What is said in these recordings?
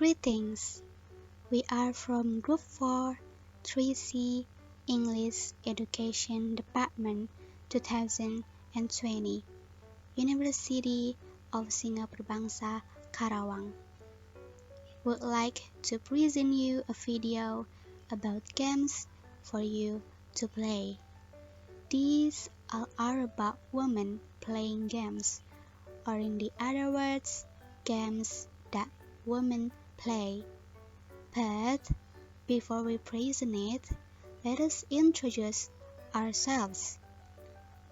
Greetings! We are from Group 4, 3C, English Education Department 2020, University of Singapore Bangsa, Karawang. Would like to present you a video about games for you to play. These are about women playing games, or in the other words, games that women play. But before we present it, let us introduce ourselves.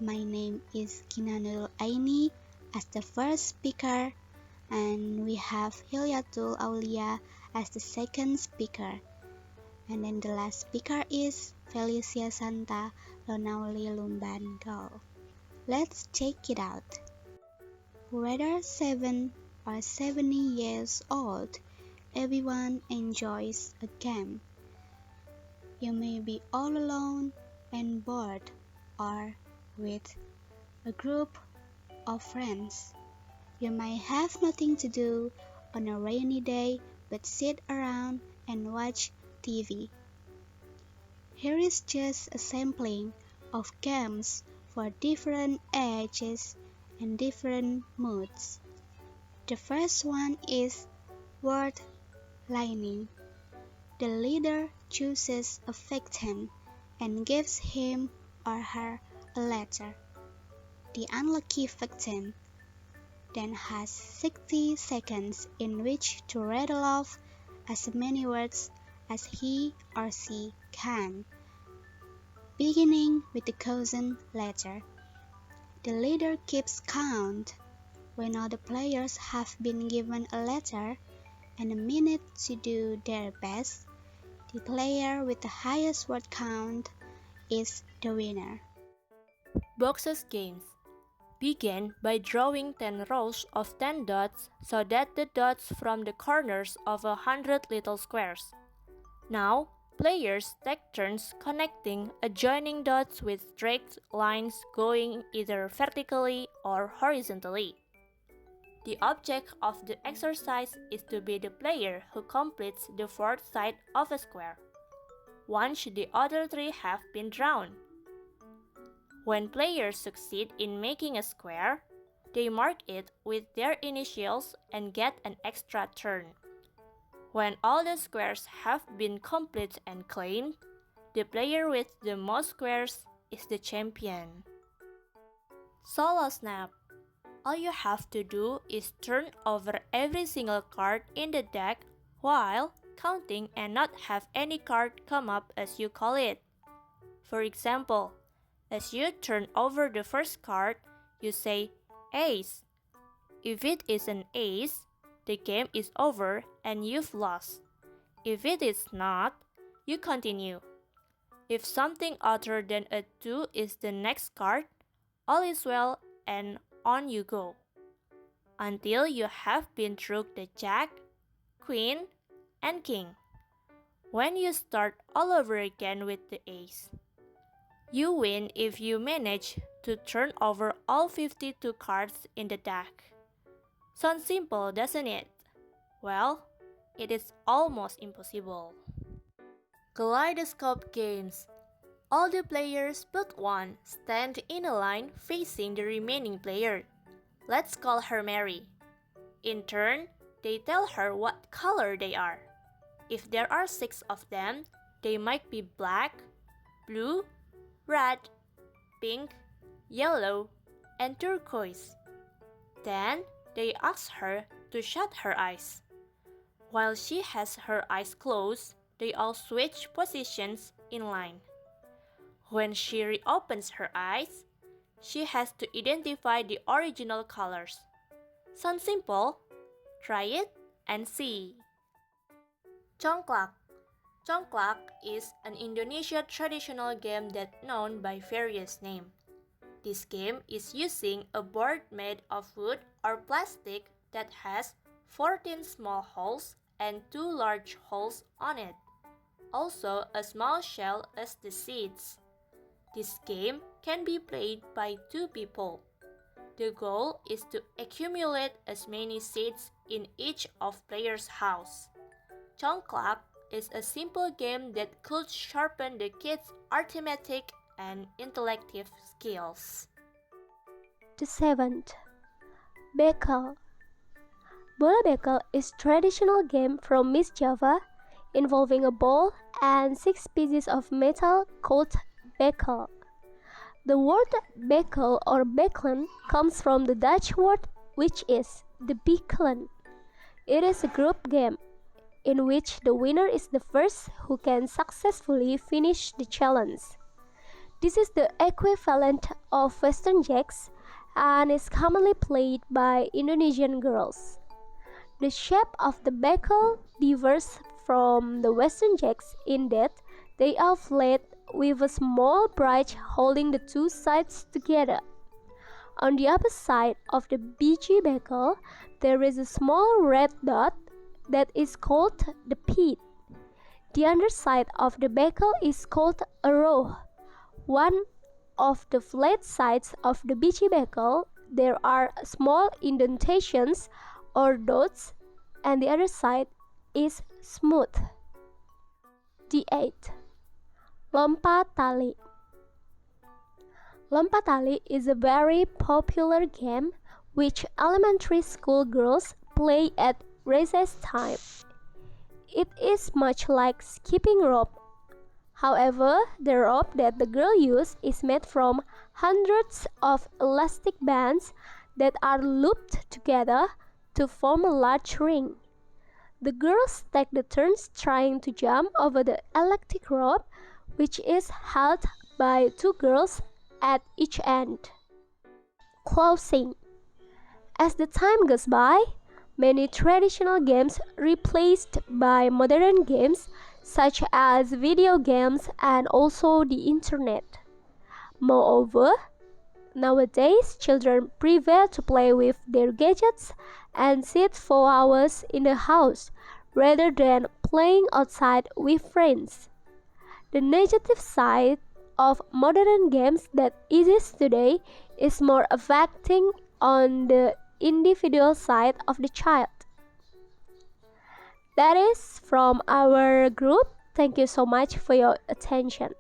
My name is Ghina Nurul'aini as the first speaker, and we have Hilyattul Auliya as the second speaker. And then the last speaker is Felicia Santa Ronauli Lumban Gaol. Let's check it out. Whether 7 or 70 years old, everyone enjoys a game. You may be all alone and bored, or with a group of friends. You might have nothing to do on a rainy day but sit around and watch TV. Here is just a sampling of games for different ages and different moods. The first one is word lining. The leader chooses a victim and gives him or her a letter. The unlucky victim then has 60 seconds in which to rattle off as many words as he or she can, beginning with the chosen letter. The leader keeps count. When all the players have been given a letter and a minute to do their best, the player with the highest word count is the winner. Boxes games begin by drawing 10 rows of 10 dots so that the dots from the corners of 100 little squares. Now, players take turns connecting adjoining dots with straight lines going either vertically or horizontally. The object of the exercise is to be the player who completes the fourth side of a square, once the other three have been drawn. When players succeed in making a square, they mark it with their initials and get an extra turn. When all the squares have been complete and claimed, the player with the most squares is the champion. Solo Snap. All you have to do is turn over every single card in the deck while counting and not have any card come up as you call it. For example, as you turn over the first card, you say ace. If it is an ace, the game is over and you've lost. If it is not, you continue. If something other than a 2 is the next card, all is well and on you go, until you have been through the jack, queen, and king. When you start all over again with the ace, you win if you manage to turn over all 52 cards in the deck. Sounds simple, doesn't it? Well, it is almost impossible. Kaleidoscope Games. All the players but one stand in a line facing the remaining player. Let's call her Mary. In turn, they tell her what color they are. If there are 6 of them, they might be black, blue, red, pink, yellow, and turquoise. Then they ask her to shut her eyes. While she has her eyes closed, they all switch positions in line. When she reopens her eyes, she has to identify the original colors. Sounds simple? Try it and see. Congklak. Congklak is an Indonesian traditional game that's known by various names. This game is using a board made of wood or plastic that has 14 small holes and 2 large holes on it. Also a small shell as the seeds. This game can be played by 2 people. The goal is to accumulate as many seeds in each of player's house. Congklak is a simple game that could sharpen the kids' arithmetic and intellective skills. The seventh, Bekel. Bola bekel is a traditional game from East Java involving a ball and 6 pieces of metal called bekel. The word bekel or bekelen comes from the Dutch word which is the bekelen. It is a group game in which the winner is the first who can successfully finish the challenge. This is the equivalent of Western jacks and is commonly played by Indonesian girls. The shape of the bekel differs from the Western jacks in that they are flat with a small branch holding the two sides together. On the upper side of the biji bekel, there is a small red dot that is called the pit. The underside of the bekel is called a row. One of the flat sides of the biji bekel, there are small indentations or dots, and the other side is smooth. The eighth, lompat tali. Lompat tali is a very popular game which elementary school girls play at recess time. It is much like skipping rope. However, the rope that the girl uses is made from hundreds of elastic bands that are looped together to form a large ring. The girls take the turns trying to jump over the elastic rope, which is held by 2 girls at each end. Closing. As the time goes by, many traditional games replaced by modern games such as video games and also the internet. Moreover, nowadays children prefer to play with their gadgets and sit for hours in the house rather than playing outside with friends. The negative side of modern games that exist today is more affecting on the individual side of the child. That is from our group. Thank you so much for your attention.